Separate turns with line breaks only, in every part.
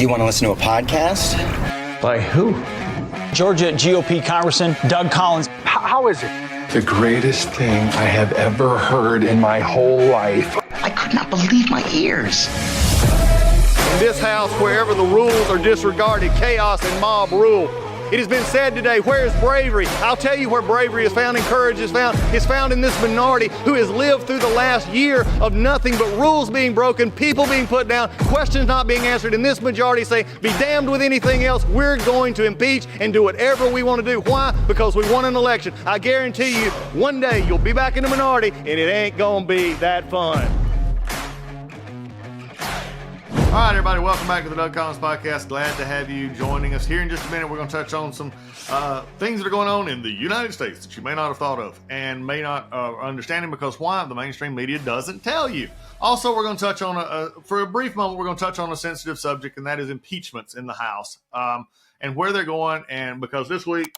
You want to listen to a podcast?
By who?
Georgia GOP Congressman Doug Collins.
How is it?
The greatest thing I have ever heard in my whole life.
I could not believe my ears.
In this house, wherever the rules are disregarded, chaos and mob rule. It has been said today, where is bravery? I'll tell you where bravery is found and courage is found. It's found in this minority who has lived through the last year of nothing but rules being broken, people being put down, questions not being answered. And this majority say, be damned with anything else. We're going to impeach and do whatever we want to do. Why? Because we won an election. I guarantee you, one day you'll be back in the minority and it ain't gonna be that fun. All right, everybody, welcome back to the Doug Collins Podcast. Glad to have you joining us. Here in just a minute, we're going to touch on some things that are going on in the United States that you may not have thought of and may not understanding because why? The mainstream media doesn't tell you. Also, we're going to touch on, for a brief moment, we're going to touch on a sensitive subject, and that is impeachments in the House and where they're going. And because this week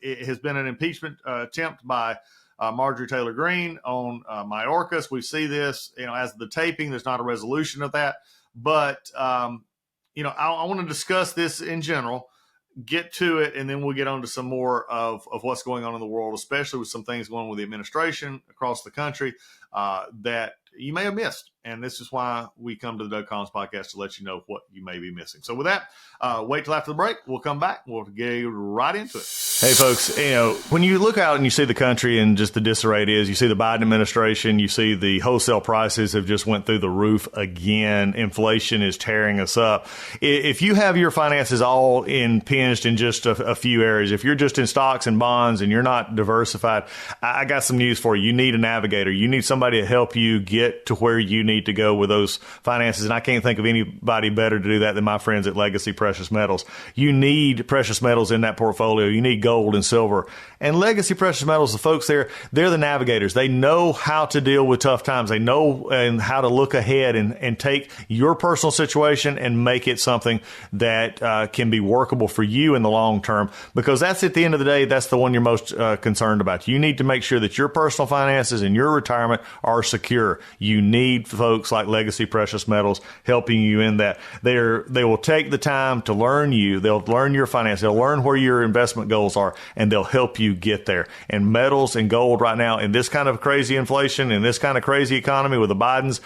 it has been an impeachment attempt by Marjorie Taylor Greene on Mayorkas. We see this, as the taping, there's not a resolution of that. But, I want to discuss this in general, get to it, and then we'll get on to some more of what's going on in the world, especially with some things going on with the administration across the country that you may have missed. And this is why we come to the Doug Collins Podcast to let you know what you may be missing. So with that, wait till after the break. We'll come back. We'll get right into it. Hey, folks, when you look out and you see the country and just the disarray it is, you see the Biden administration, you see the wholesale prices have just went through the roof again. Inflation is tearing us up. If you have your finances all impinged in just a few areas, if you're just in stocks and bonds and you're not diversified, I got some news for you. You need a navigator. You need somebody to help you get to where you need to go with those finances. And I can't think of anybody better to do that than my friends at Legacy Precious Metals. You need precious metals in that portfolio. You need gold and silver. And Legacy Precious Metals, the folks there, they're the navigators. They know how to deal with tough times. They know and how to look ahead and take your personal situation and make it something that can be workable for you in the long term, because that's at the end of the day, that's the one you're most concerned about. You need to make sure that your personal finances and your retirement are secure. You need folks like Legacy Precious Metals helping you in that. They will take the time to learn you. They'll learn your finances. They'll learn where your investment goals are, and they'll help you get there. And metals and gold right now in this kind of crazy inflation, in this kind of crazy economy with the Biden's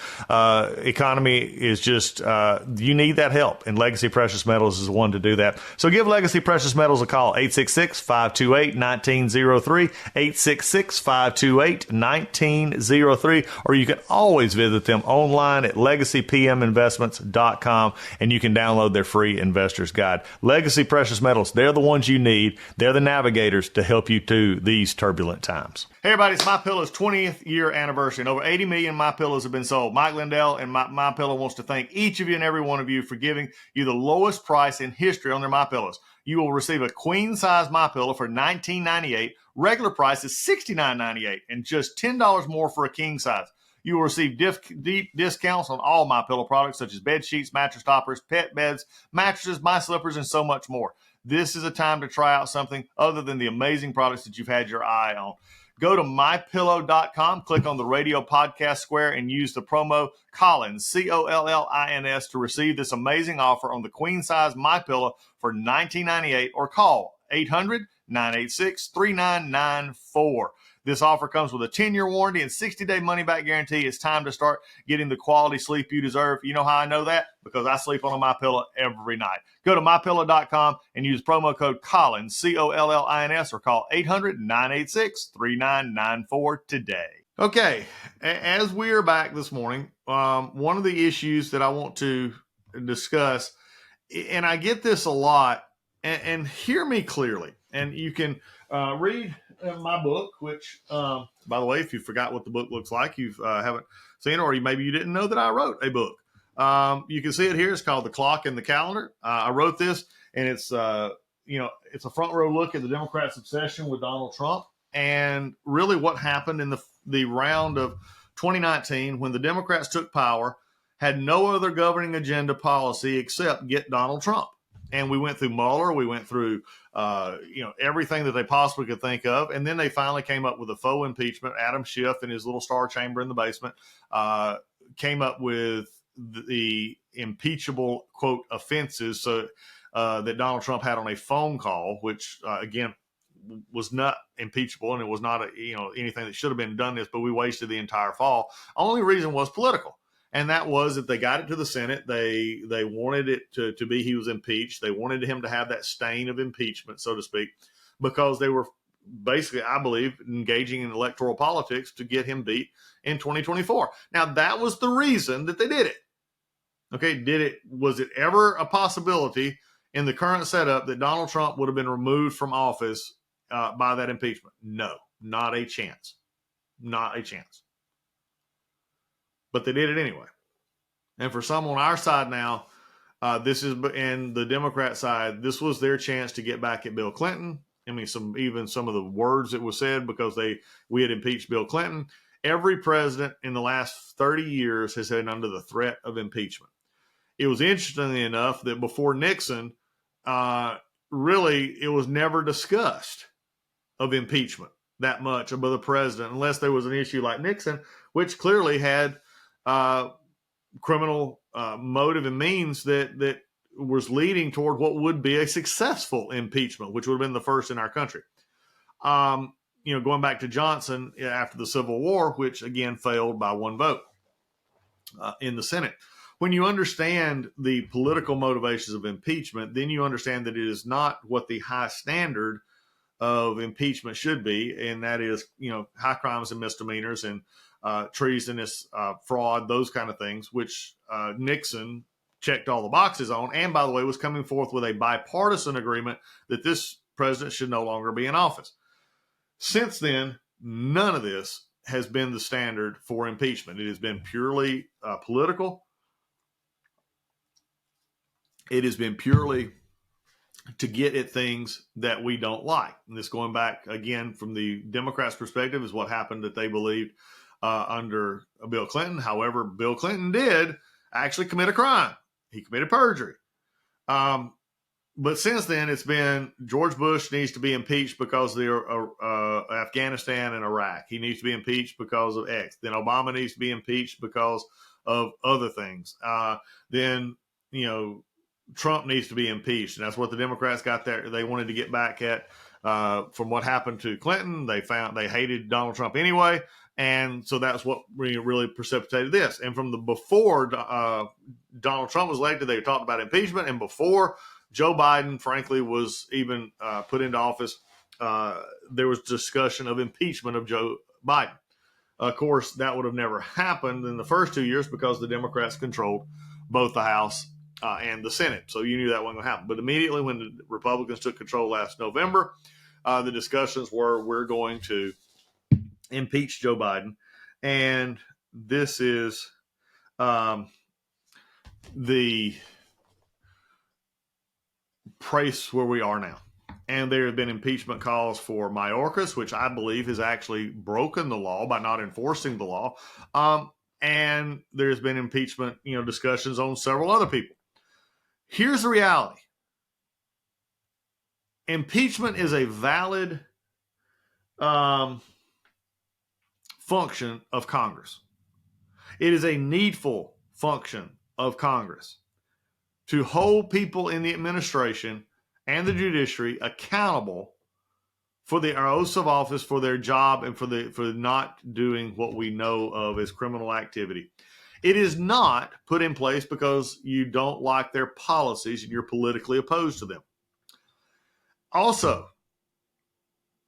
economy is just, you need that help. And Legacy Precious Metals is the one to do that. So give Legacy Precious Metals a call, 866-528-1903, 866-528-1903, or you can always visit them online at legacypminvestments.com, and you can download their free investor's guide. Legacy Precious Metals, they're the ones you need. They're the navigators to help you through these turbulent times. Hey, everybody, it's MyPillow's 20th year anniversary, and over 80 million MyPillows have been sold. Mike Lindell and MyPillow wants to thank each of you and every one of you for giving you the lowest price in history on their MyPillows. You will receive a queen-size MyPillow for $19.98. Regular price is $69.98, and just $10 more for a king size. You will receive deep discounts on all MyPillow products, such as bed sheets, mattress toppers, pet beds, mattresses, my slippers, and so much more. This is a time to try out something other than the amazing products that you've had your eye on. Go to mypillow.com, click on the radio podcast square, and use the promo Collins, Collins, to receive this amazing offer on the queen size MyPillow for $19.98, or call 800-986-3994. This offer comes with a 10-year warranty and 60-day money-back guarantee. It's time to start getting the quality sleep you deserve. You know how I know that? Because I sleep on a MyPillow every night. Go to mypillow.com and use promo code Collins, Collins, or call 800-986-3994 today. Okay, as we are back this morning, one of the issues that I want to discuss, and I get this a lot, and hear me clearly, and you can read my book, which, by the way, if you forgot what the book looks like, you haven't seen it, or maybe you didn't know that I wrote a book. You can see it here. It's called The Clock and the Calendar. I wrote this, and it's a front row look at the Democrats' obsession with Donald Trump and really what happened in the round of 2019 when the Democrats took power, had no other governing agenda policy except get Donald Trump. And we went through Mueller, we went through, everything that they possibly could think of. And then they finally came up with a faux impeachment. Adam Schiff in his little star chamber in the basement came up with the impeachable, quote, offenses that Donald Trump had on a phone call, which, again, was not impeachable, and it was not anything that should have been done this, but we wasted the entire fall. Only reason was political. And that was that they got it to the Senate. They wanted it to be he was impeached. They wanted him to have that stain of impeachment, so to speak, because they were basically, I believe, engaging in electoral politics to get him beat in 2024. Now, that was the reason that they did it. Okay, was it ever a possibility in the current setup that Donald Trump would have been removed from office by that impeachment? No, not a chance. Not a chance. But they did it anyway. And for some on our side now, and the Democrat side, this was their chance to get back at Bill Clinton. I mean, some of the words that were said, because we had impeached Bill Clinton. Every president in the last 30 years has been under the threat of impeachment. It was interestingly enough that before Nixon, really, it was never discussed of impeachment that much above the president, unless there was an issue like Nixon, which clearly had criminal motive and means that was leading toward what would be a successful impeachment, which would have been the first in our country. Going back to Johnson after the Civil War, which again failed by one vote in the Senate. When you understand the political motivations of impeachment, then you understand that it is not what the high standard of impeachment should be, and that is, high crimes and misdemeanors and treasonous fraud, those kind of things, which Nixon checked all the boxes on, and by the way, was coming forth with a bipartisan agreement that this president should no longer be in office. Since then, none of this has been the standard for impeachment. It has been purely political. It has been purely to get at things that we don't like. And this, going back again from the Democrats' perspective, is what happened that they believed under Bill Clinton. However, Bill Clinton did actually commit a crime. He committed perjury. But since then, it's been George Bush needs to be impeached because of Afghanistan and Iraq. He needs to be impeached because of X. Then Obama needs to be impeached because of other things. Then, Trump needs to be impeached. And that's what the Democrats got there. They wanted to get back at from what happened to Clinton. They found they hated Donald Trump anyway. And so that's what really precipitated this. And from the before Donald Trump was elected, they talked about impeachment. And before Joe Biden, frankly, was even put into office, there was discussion of impeachment of Joe Biden. Of course, that would have never happened in the first 2 years because the Democrats controlled both the House and the Senate. So you knew that wasn't going to happen. But immediately when the Republicans took control last November, the discussions were, we're going to impeach Joe Biden. And this is the place where we are now. And there have been impeachment calls for Mayorkas, which I believe has actually broken the law by not enforcing the law. And there's been impeachment, discussions on several other people. Here's the reality. Impeachment is a valid function of Congress. It is a needful function of Congress to hold people in the administration and the judiciary accountable for their oaths of office, for their job, and for not doing what we know of as criminal activity. It is not put in place because you don't like their policies and you're politically opposed to them. Also,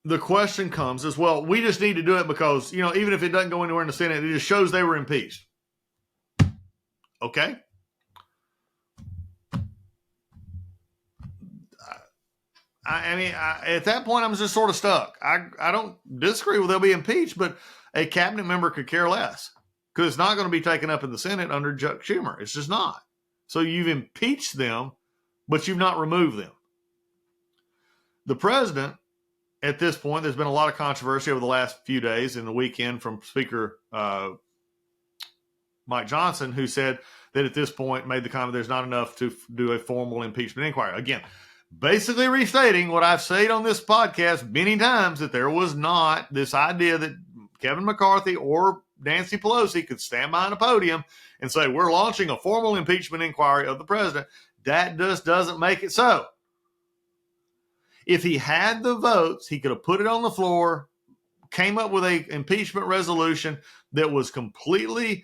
the question comes as well, we just need to do it because, even if it doesn't go anywhere in the Senate, it just shows they were impeached. Okay. At that point, I'm just sort of stuck. I don't disagree with they'll be impeached, but a cabinet member could care less because it's not going to be taken up in the Senate under Chuck Schumer. It's just not. So you've impeached them, but you've not removed them. The president, at this point, there's been a lot of controversy over the last few days and the weekend from Speaker Mike Johnson, who said that at this point made the comment there's not enough to do a formal impeachment inquiry. Again, basically restating what I've said on this podcast many times, that there was not this idea that Kevin McCarthy or Nancy Pelosi could stand behind a podium and say, we're launching a formal impeachment inquiry of the president. That just doesn't make it so. If he had the votes, he could have put it on the floor, came up with a impeachment resolution that was completely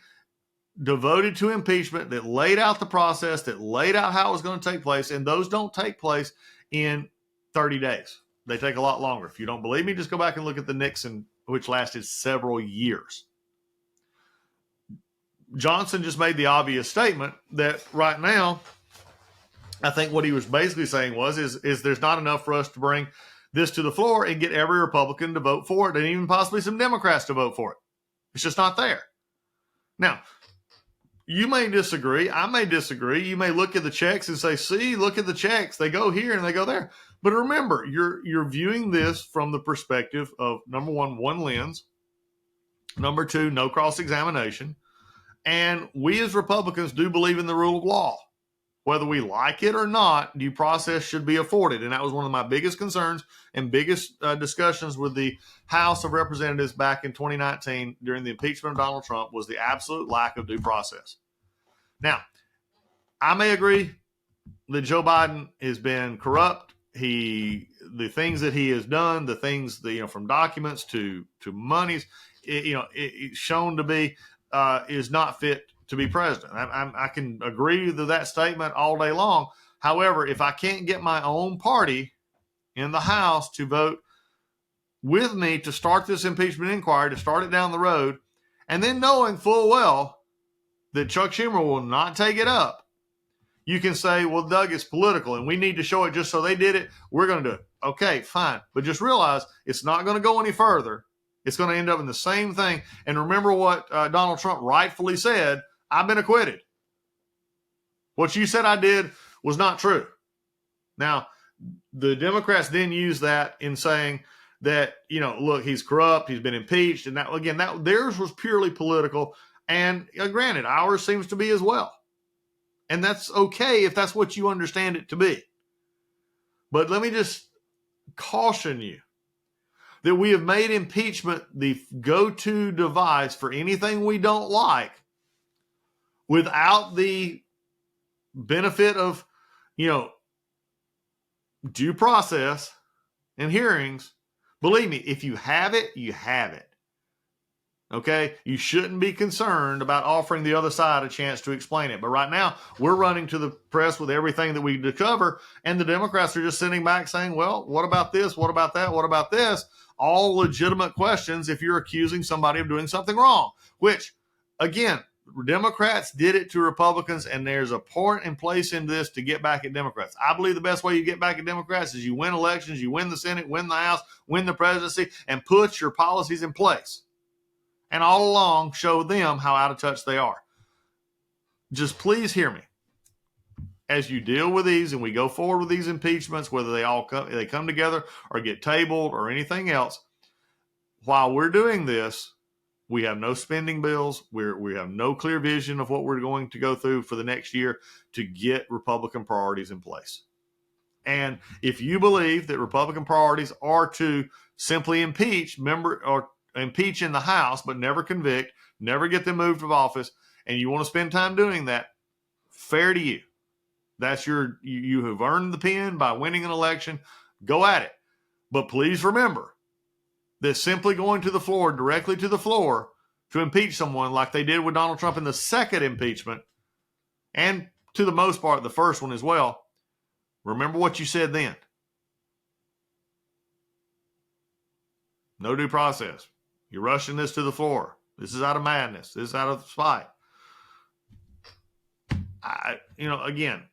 devoted to impeachment, that laid out the process, that laid out how it was going to take place. And those don't take place in 30 days. They take a lot longer. If you don't believe me, just go back and look at the Nixon, which lasted several years. Johnson just made the obvious statement that right now, I think what he was basically saying is there's not enough for us to bring this to the floor and get every Republican to vote for it, and even possibly some Democrats to vote for it. It's just not there. Now, you may disagree. I may disagree. You may look at the checks and say, see, look at the checks. They go here and they go there. But remember, you're viewing this from the perspective of, number one lens. Number two, no cross-examination. And we as Republicans do believe in the rule of law. Whether we like it or not, due process should be afforded. And that was one of my biggest concerns and biggest discussions with the House of Representatives back in 2019 during the impeachment of Donald Trump, was the absolute lack of due process. Now, I may agree that Joe Biden has been corrupt. The things that he has done, the things that, from documents to monies, it's shown to be is not fit to be president. I can agree with that statement all day long. However, if I can't get my own party in the House to vote with me to start this impeachment inquiry, to start it down the road, and then knowing full well that Chuck Schumer will not take it up, you can say, well, Doug, it's political and we need to show it just so they did it. We're going to do it. Okay, fine. But just realize it's not going to go any further. It's going to end up in the same thing. And remember what Donald Trump rightfully said: I've been acquitted. What you said I did was not true. Now, the Democrats then use that in saying that, look, he's corrupt, he's been impeached. And that, again, that theirs was purely political. And granted, ours seems to be as well. And that's okay if that's what you understand it to be. But let me just caution you that we have made impeachment the go-to device for anything we don't like, without the benefit of, due process and hearings. Believe me, if you have it, you have it. Okay? You shouldn't be concerned about offering the other side a chance to explain it. But right now, we're running to the press with everything that we discover, and the Democrats are just sitting back saying, well, what about this? What about that? What about this? All legitimate questions if you're accusing somebody of doing something wrong, which, again, Democrats did it to Republicans, and there's a point and place in this to get back at Democrats. I believe the best way you get back at Democrats is you win elections, you win the Senate, win the House, win the presidency, and put your policies in place. And all along, show them how out of touch they are. Just please hear me. As you deal with these and we go forward with these impeachments, whether they come together or get tabled or anything else, while we're doing this, we have no spending bills. We have no clear vision of what we're going to go through for the next year to get Republican priorities in place. And if you believe that Republican priorities are to simply impeach in the House, but never convict, never get them moved of office, and you want to spend time doing that, fair to you. That's you have earned the pin by winning an election. Go at it. But please remember that simply going to the floor, directly to the floor, to impeach someone like they did with Donald Trump in the second impeachment, and to the most part the first one as well, remember what you said then. No due process. You're rushing this to the floor. This is out of madness. This is out of spite. Again,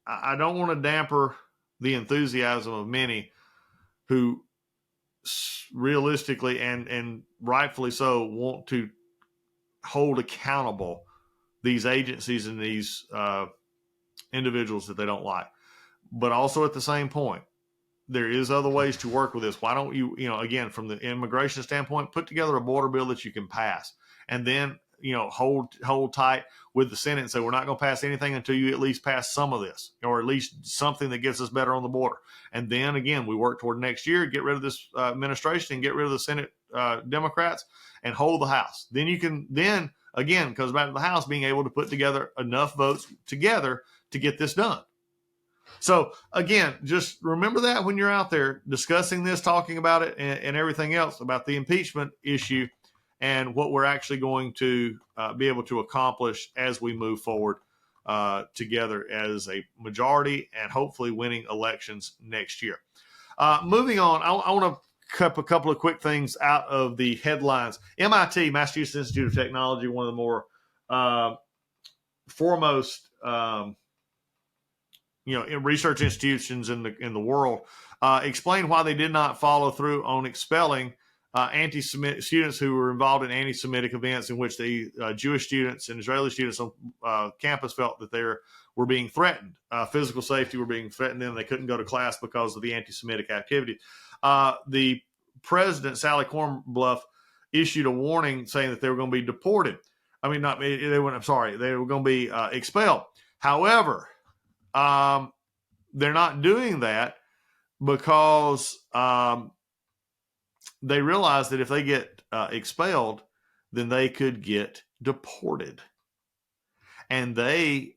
I don't want to damper the enthusiasm of many who realistically and rightfully so want to hold accountable these agencies and these individuals that they don't like. But also at the same point, there is other ways to work with this. Why don't you, again, from the immigration standpoint, put together a border bill that you can pass, and then, hold tight with the Senate and say, we're not going to pass anything until you at least pass some of this, or at least something that gets us better on the border. And then again, we work toward next year, get rid of this administration and get rid of the Senate Democrats and hold the House. Then again, comes back to the House being able to put together enough votes together to get this done. So again, just remember that when you're out there discussing this, talking about it, and everything else about the impeachment issue and what we're actually going to be able to accomplish as we move forward together as a majority and hopefully winning elections next year. Moving on, I want to cut a couple of quick things out of the headlines. MIT, Massachusetts Institute of Technology, one of the more foremost research institutions in the world, explained why they did not follow through on expelling anti-Semitic students who were involved in anti-Semitic events in which the Jewish students and Israeli students on campus felt that they were being threatened. Physical safety were being threatened, and they couldn't go to class because of the anti-Semitic activity. The president, Sally Kornbluth, issued a warning saying that they were going to be deported. I mean, not they weren't. I'm sorry, they were going to be expelled. However, they're not doing that because they realize that if they get expelled, then they could get deported. And they,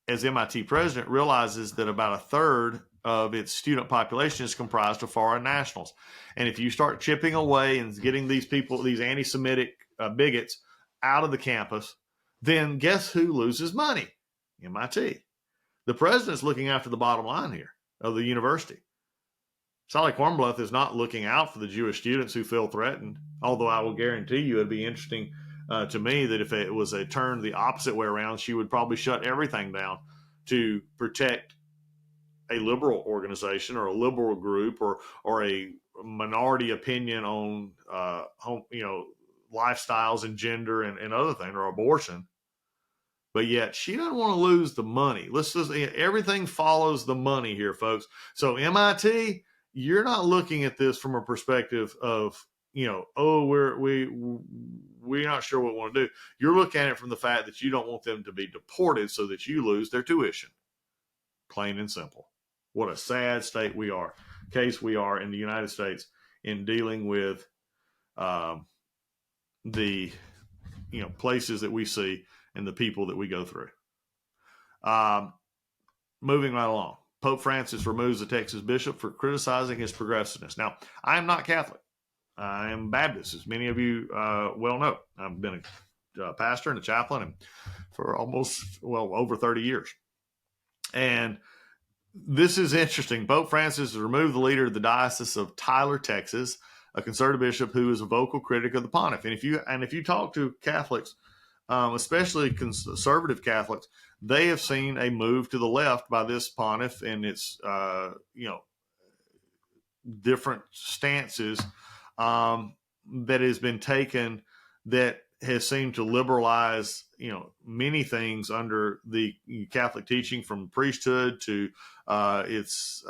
as MIT president, realizes that about a third of its student population is comprised of foreign nationals. And if you start chipping away and getting these people, these anti-Semitic bigots out of the campus, then guess who loses money? MIT. The president's looking after the bottom line here of the university. Sally Kornbluth is not looking out for the Jewish students who feel threatened, although I will guarantee you it'd be interesting to me that if it was a turn the opposite way around, she would probably shut everything down to protect a liberal organization or a liberal group or a minority opinion on lifestyles and gender and other things, or abortion. But yet she doesn't want to lose the money. Everything follows the money here, folks. So MIT, you're not looking at this from a perspective of, we're not sure what we want to do. You're looking at it from the fact that you don't want them to be deported so that you lose their tuition. Plain and simple. What a sad we are in the United States in dealing with the places that we see and the people that we go through. Moving right along. Pope Francis removes the Texas bishop for criticizing his progressiveness. Now, I am not Catholic. I am Baptist, as many of you well know. I've been a pastor and a chaplain for over 30 years. And this is interesting. Pope Francis has removed the leader of the Diocese of Tyler, Texas, a conservative bishop who is a vocal critic of the pontiff. And if you talk to Catholics, especially conservative Catholics, they have seen a move to the left by this pontiff and its different stances that has been taken that has seemed to liberalize many things under the Catholic teaching, from priesthood to its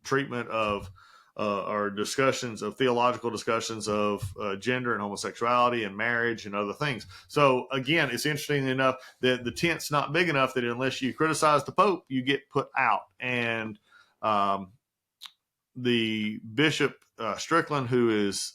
treatment of or theological discussions of gender and homosexuality and marriage and other things. So again, it's interesting enough that the tent's not big enough that unless you criticize the Pope, you get put out. And the Bishop Strickland, who is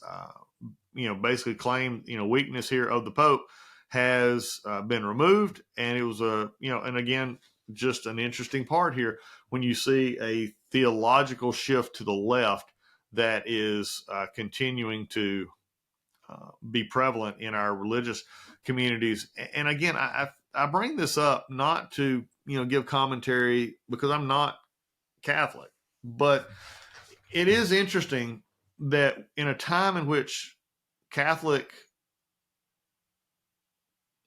basically claimed weakness here of the Pope, has been removed. And it was and again, just an interesting part here when you see a theological shift to the left that is continuing to be prevalent in our religious communities. And again, I bring this up not to give commentary because I'm not Catholic, but it is interesting that in a time in which Catholic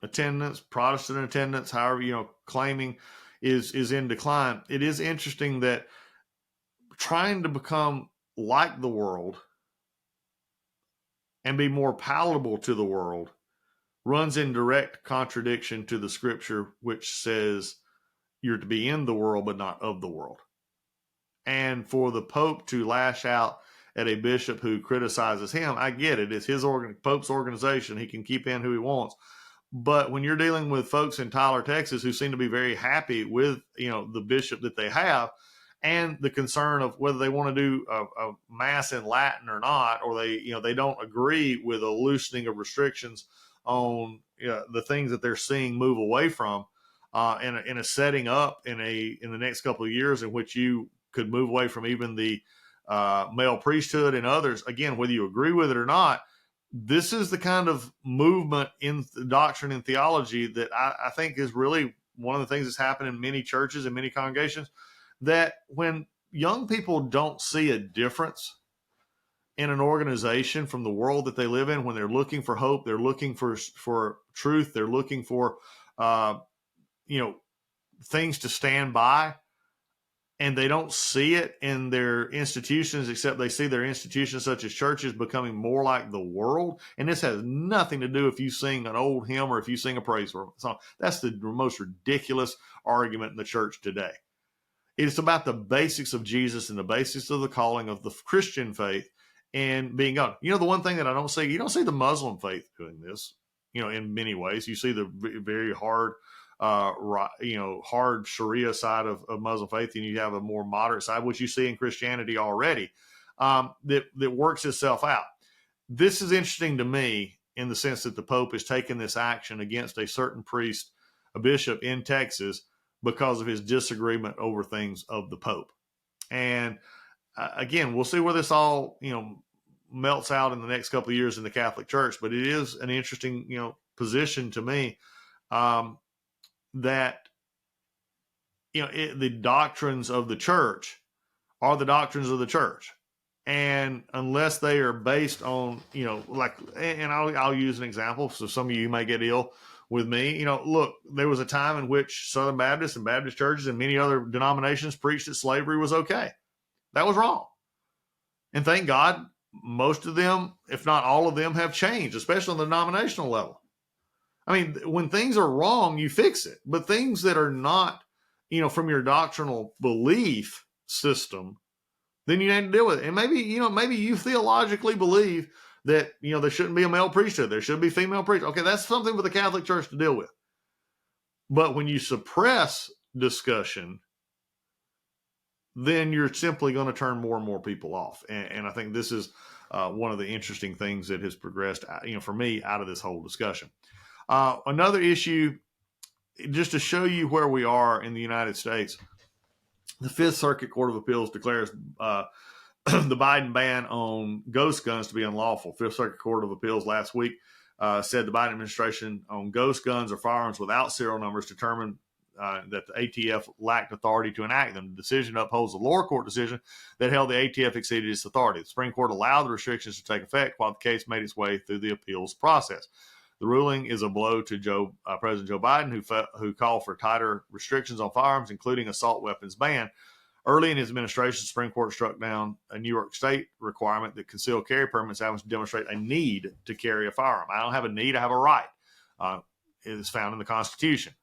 attendance, Protestant attendance, however claiming is in decline, it is interesting that trying to become like the world and be more palatable to the world runs in direct contradiction to the scripture, which says you're to be in the world but not of the world. And for the Pope to lash out at a bishop who criticizes him, I get it. It's his Pope's organization. He can keep in who he wants. But when you're dealing with folks in Tyler, Texas, who seem to be very happy with the bishop that they have, and the concern of whether they want to do a mass in Latin or not, or they don't agree with a loosening of restrictions on the things that they're seeing move away from in a setting up in the next couple of years in which you could move away from even the male priesthood and others. Again, whether you agree with it or not, this is the kind of movement in the doctrine and theology that I think is really one of the things that's happened in many churches and many congregations, that when young people don't see a difference in an organization from the world that they live in, when they're looking for hope, they're looking for truth, they're looking for things to stand by, and they don't see it in their institutions, except they see their institutions such as churches becoming more like the world. And this has nothing to do if you sing an old hymn or if you sing a praise song. That's the most ridiculous argument in the church today. It's about the basics of Jesus and the basics of the calling of the Christian faith and being God. The one thing that I don't see, you don't see the Muslim faith doing this, in many ways. You see the very hard hard Sharia side of Muslim faith, and you have a more moderate side, which you see in Christianity already, that works itself out. This is interesting to me in the sense that the Pope has taken this action against a certain priest, a bishop in Texas, because of his disagreement over things of the Pope. And again, we'll see where this all, melts out in the next couple of years in the Catholic Church, but it is an interesting, position to me, that the doctrines of the church are the doctrines of the church, and unless they are based on and I'll use an example, so some of you may get ill with me. Look, there was a time in which Southern Baptists and Baptist churches and many other denominations preached that slavery was okay. That was wrong, and thank God most of them, if not all of them, have changed, especially on the denominational level. I mean, when things are wrong, you fix it. But things that are not, from your doctrinal belief system, then you need to deal with it. And maybe you theologically believe that, there shouldn't be a male priesthood. There should be female priesthood. Okay, that's something for the Catholic Church to deal with. But when you suppress discussion, then you're simply going to turn more and more people off. And I think this is one of the interesting things that has progressed, for me, out of this whole discussion. Another issue, just to show you where we are in the United States, the Fifth Circuit Court of Appeals declares the Biden ban on ghost guns to be unlawful. Fifth Circuit Court of Appeals last week said the Biden administration on ghost guns or firearms without serial numbers determined that the ATF lacked authority to enact them. The decision upholds the lower court decision that held the ATF exceeded its authority. The Supreme Court allowed the restrictions to take effect while the case made its way through the appeals process. The ruling is a blow to President Joe Biden, who called for tighter restrictions on firearms, including assault weapons ban. Early in his administration, the Supreme Court struck down a New York State requirement that concealed carry permits have to demonstrate a need to carry a firearm. I don't have a need, I have a right. It is found in the Constitution.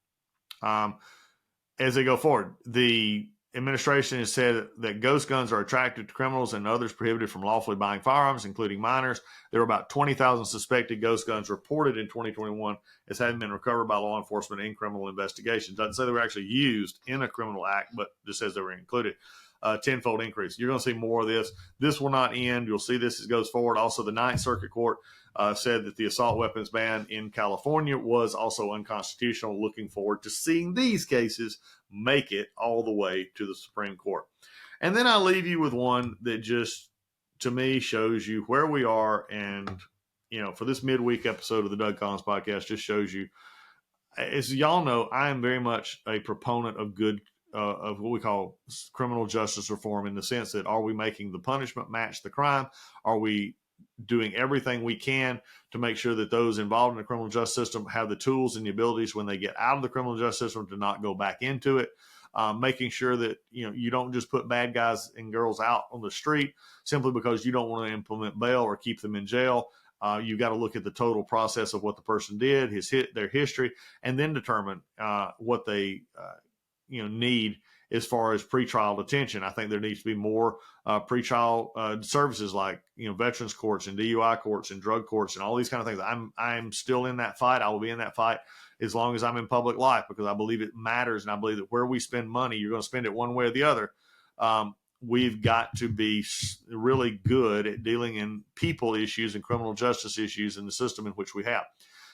As they go forward, the administration has said that ghost guns are attractive to criminals and others prohibited from lawfully buying firearms, including minors. There were about 20,000 suspected ghost guns reported in 2021 as having been recovered by law enforcement in criminal investigations. Doesn't say they were actually used in a criminal act, but just says they were included. Tenfold increase. You're going to see more of this. This will not end. You'll see this as it goes forward. Also, the Ninth Circuit Court said that the assault weapons ban in California was also unconstitutional. Looking forward to seeing these cases make it all the way to the Supreme Court. And then I leave you with one that just, to me, shows you where we are. And, for this midweek episode of the Doug Collins Podcast, just shows you, as y'all know, I am very much a proponent of of what we call criminal justice reform, in the sense that, are we making the punishment match the crime? Are we doing everything we can to make sure that those involved in the criminal justice system have the tools and the abilities when they get out of the criminal justice system to not go back into it? Making sure that, you don't just put bad guys and girls out on the street simply because you don't want to implement bail or keep them in jail. You got to look at the total process of what the person did, their history, and then determine what they need as far as pretrial detention. I think there needs to be more pretrial services like veterans courts and DUI courts and drug courts and all these kind of things. I'm still in that fight. I will be in that fight as long as I'm in public life, because I believe it matters, and I believe that where we spend money, you're going to spend it one way or the other. We've got to be really good at dealing in people issues and criminal justice issues in the system in which we have.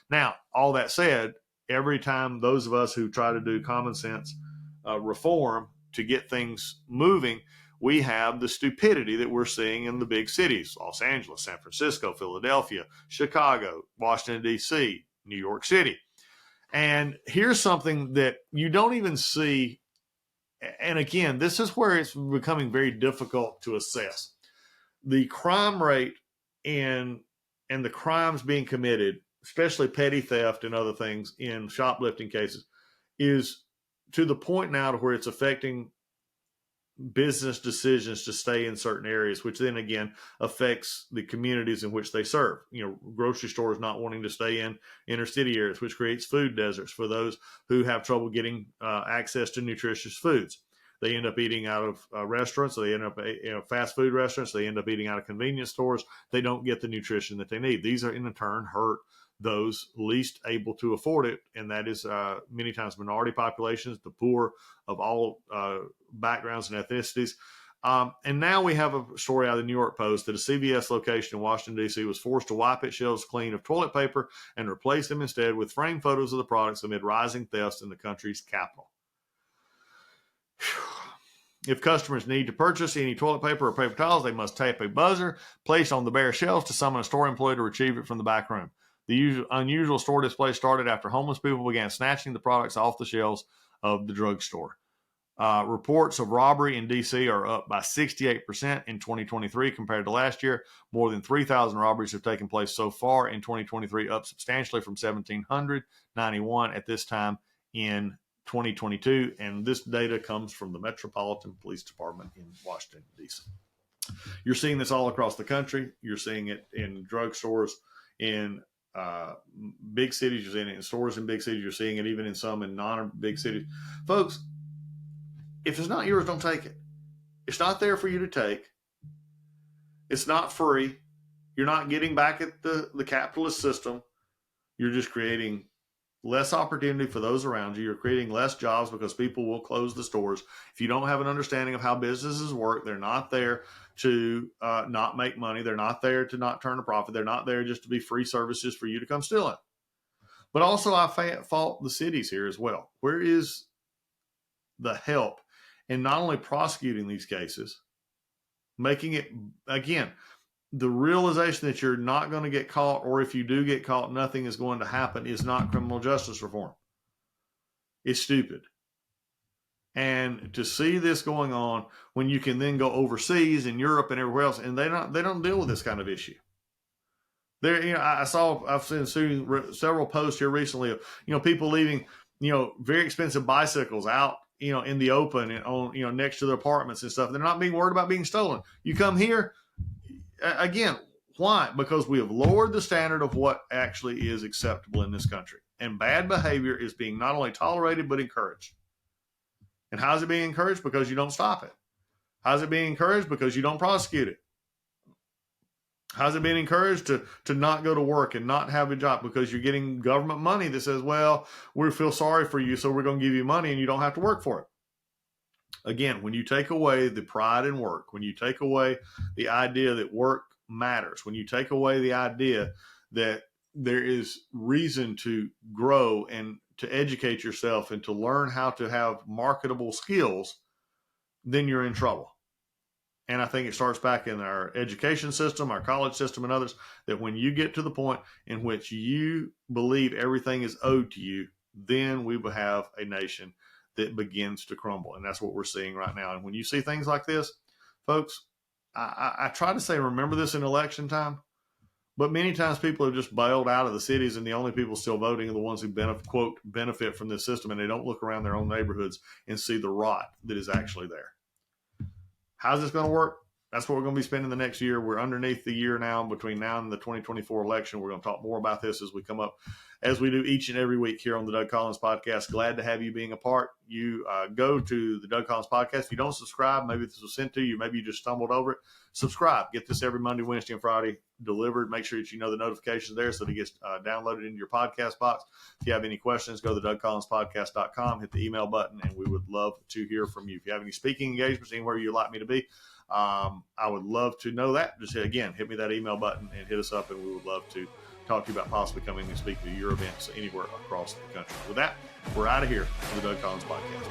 Now, all that said, every time those of us who try to do common sense reform to get things moving, we have the stupidity that we're seeing in the big cities: Los Angeles, San Francisco, Philadelphia, Chicago, Washington, D.C., New York City. And here's something that you don't even see. And again, this is where it's becoming very difficult to assess. The crime rate and the crimes being committed, especially petty theft and other things in shoplifting cases, is to the point now to where it's affecting business decisions to stay in certain areas, which then again affects the communities in which they serve. Grocery stores not wanting to stay in inner city areas, which creates food deserts for those who have trouble getting access to nutritious foods. They end up eating out of restaurants. They end up fast food restaurants. They end up eating out of convenience stores. They don't get the nutrition that they need. These are in turn hurt those least able to afford it, and that is many times minority populations, the poor of all backgrounds and ethnicities. And now we have a story out of the New York Post that a CVS location in Washington, D.C. was forced to wipe its shelves clean of toilet paper and replace them instead with framed photos of the products amid rising thefts in the country's capital. If customers need to purchase any toilet paper or paper towels, they must tap a buzzer placed on the bare shelves to summon a store employee to retrieve it from the back room. The unusual store display started after homeless people began snatching the products off the shelves of the drugstore. Reports of robbery in D.C. are up by 68% in 2023 compared to last year. More than 3,000 robberies have taken place so far in 2023, up substantially from 1,791 at this time in 2022. And this data comes from the Metropolitan Police Department in Washington, D.C. You're seeing this all across the country. You're seeing it in drugstores in big cities. You're seeing it in stores in big cities. You're seeing it even in some in non-big cities. Folks, if it's not yours, don't take it. It's not there for you to take. It's not free. You're not getting back at the capitalist system. You're just creating less opportunity for those around you. You're creating less jobs because people will close the stores. If you don't have an understanding of how businesses work, they're not there to not make money. They're not there to not turn a profit. They're not there just to be free services for you to come steal it. But also I fault the cities here as well. Where is the help in not only prosecuting these cases, making it, again, the realization that you're not going to get caught, or if you do get caught, nothing is going to happen, is not criminal justice reform. It's stupid. And to see this going on when you can then go overseas in Europe and everywhere else, and they don't deal with this kind of issue. There, I've seen several posts here recently of people leaving very expensive bicycles out in the open and on next to their apartments and stuff. They're not being worried about being stolen. You come here. Again, why? Because we have lowered the standard of what actually is acceptable in this country. And bad behavior is being not only tolerated, but encouraged. And how is it being encouraged? Because you don't stop it. How is it being encouraged? Because you don't prosecute it. How is it being encouraged to not go to work and not have a job? Because you're getting government money that says, well, we feel sorry for you, so we're going to give you money and you don't have to work for it. Again, when you take away the pride in work, when you take away the idea that work matters, when you take away the idea that there is reason to grow and to educate yourself and to learn how to have marketable skills, then you're in trouble. And I think it starts back in our education system, our college system, and others, that when you get to the point in which you believe everything is owed to you, then we will have a nation that begins to crumble. And that's what we're seeing right now. And when you see things like this, folks, I try to say, remember this in election time, but many times people have just bailed out of the cities, and the only people still voting are the ones who benefit from this system, and they don't look around their own neighborhoods and see the rot that is actually there. How's this going to work? That's what we're going to be spending the next year. We're underneath the year now, between now and the 2024 election. We're going to talk more about this as we come up as we do each and every week here on the Doug Collins Podcast. Glad to have you being a part. You go to the Doug Collins Podcast. If you don't subscribe, maybe this was sent to you, maybe you just stumbled over it. Subscribe. Get this every Monday, Wednesday, and Friday delivered. Make sure that you know the notifications there so that it gets downloaded into your podcast box. If you have any questions, go to DougCollinsPodcast.com, hit the email button, and we would love to hear from you. If you have any speaking engagements, anywhere you'd like me to be, I would love to know that. Just hit me that email button and hit us up, and we would love to talk to you about possibly coming and speaking to your events anywhere across the country. With that, we're out of here for the Doug Collins Podcast.